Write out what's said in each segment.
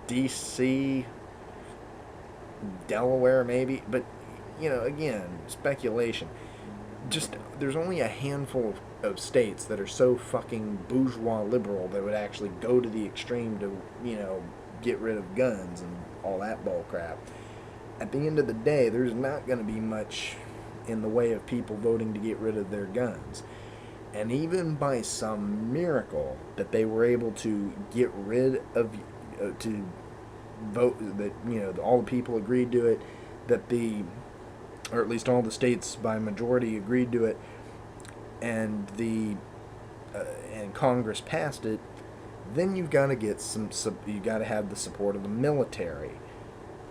D.C., Delaware, maybe. But, again, speculation. Just, there's only a handful of states that are so fucking bourgeois liberal that would actually go to the extreme to, get rid of guns and all that bullcrap. At the end of the day, there's not going to be much in the way of people voting to get rid of their guns. And even by some miracle that they were able to get rid of, to vote, that, all the people agreed to it, or at least all the states by majority agreed to it, and and Congress passed it, then you've got to get you got to have the support of the military.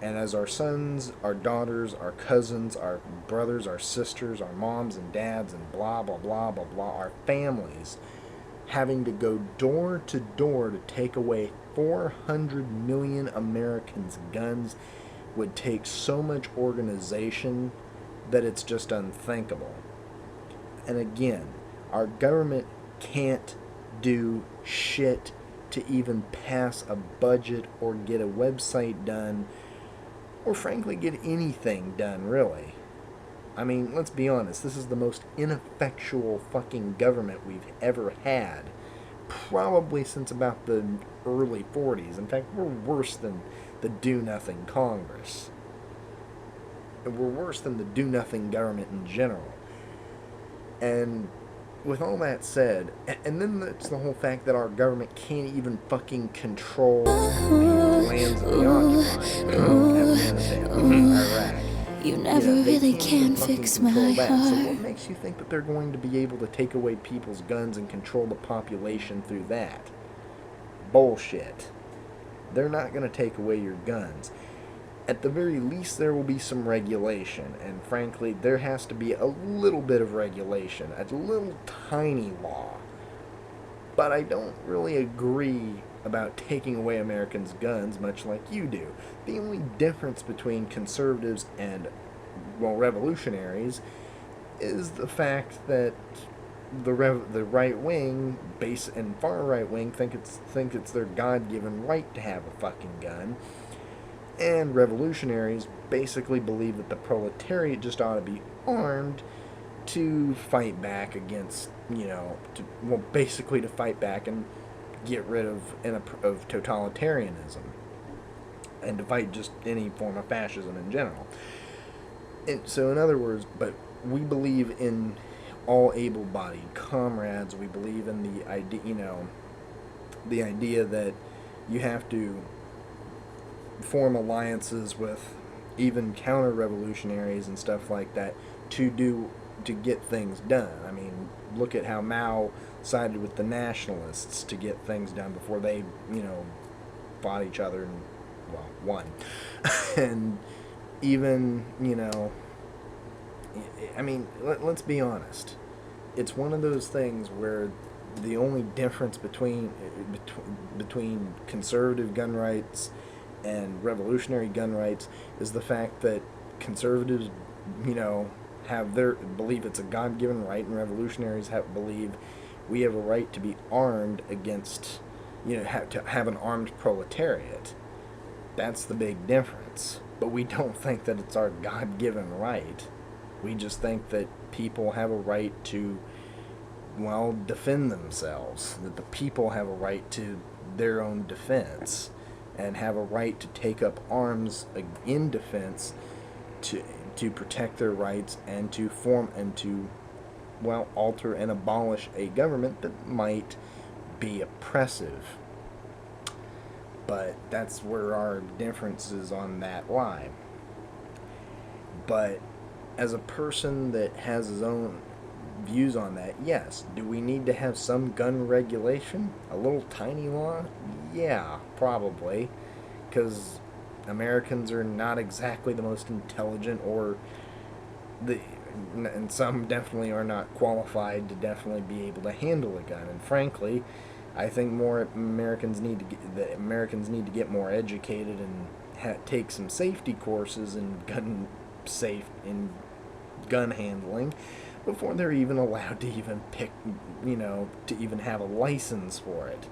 And as our sons, our daughters, our cousins, our brothers, our sisters, our moms and dads, and blah, blah, blah, blah, blah, our families having to go door to door to take away 400 million Americans' guns would take so much organization that it's just unthinkable. And again, our government can't do shit to even pass a budget or get a website done, or frankly get anything done, really. I mean, let's be honest, this is the most ineffectual fucking government we've ever had, probably since about the early 40s. In fact, we're worse than the do-nothing Congress. We're worse than the do-nothing government in general. And with all that said, and then it's the whole fact that our government can't even fucking control the lands that we occupy. Afghanistan, Iraq. You never really can fix my heart. So what makes you think that they're going to be able to take away people's guns and control the population through that? Bullshit. They're not going to take away your guns. At the very least, there will be some regulation, and frankly, there has to be a little bit of regulation, a little tiny law. But I don't really agree about taking away Americans' guns, much like you do. The only difference between conservatives and, revolutionaries is the fact that the right wing, base and far right wing, think it's their God-given right to have a fucking gun. And revolutionaries basically believe that the proletariat just ought to be armed to fight back against, basically to fight back and get rid of totalitarianism, and to fight just any form of fascism in general. And so, in other words, but we believe in all able-bodied comrades. We believe in the idea that you have to form alliances with even counter-revolutionaries and stuff like that to get things done. I mean, look at how Mao sided with the nationalists to get things done before they, fought each other and, won. And even, I mean, let's be honest. It's one of those things where the only difference between conservative gun rights and revolutionary gun rights is the fact that conservatives, believe it's a God-given right, and revolutionaries believe we have a right to be armed against, to have an armed proletariat. That's the big difference. But we don't think that it's our God-given right. We just think that people have a right to, defend themselves. That the people have a right to their own defense, and have a right to take up arms in defense to protect their rights, and to form and to, alter and abolish a government that might be oppressive. But that's where our differences on that lie. But as a person that has his own views on that, yes. Do we need to have some gun regulation? A little tiny law? Yeah, probably. Because Americans are not exactly the most intelligent, and some definitely are not qualified to definitely be able to handle a gun. And frankly, I think Americans need to get more educated and take some safety courses in gun handling before they're even allowed to even to even have a license for it.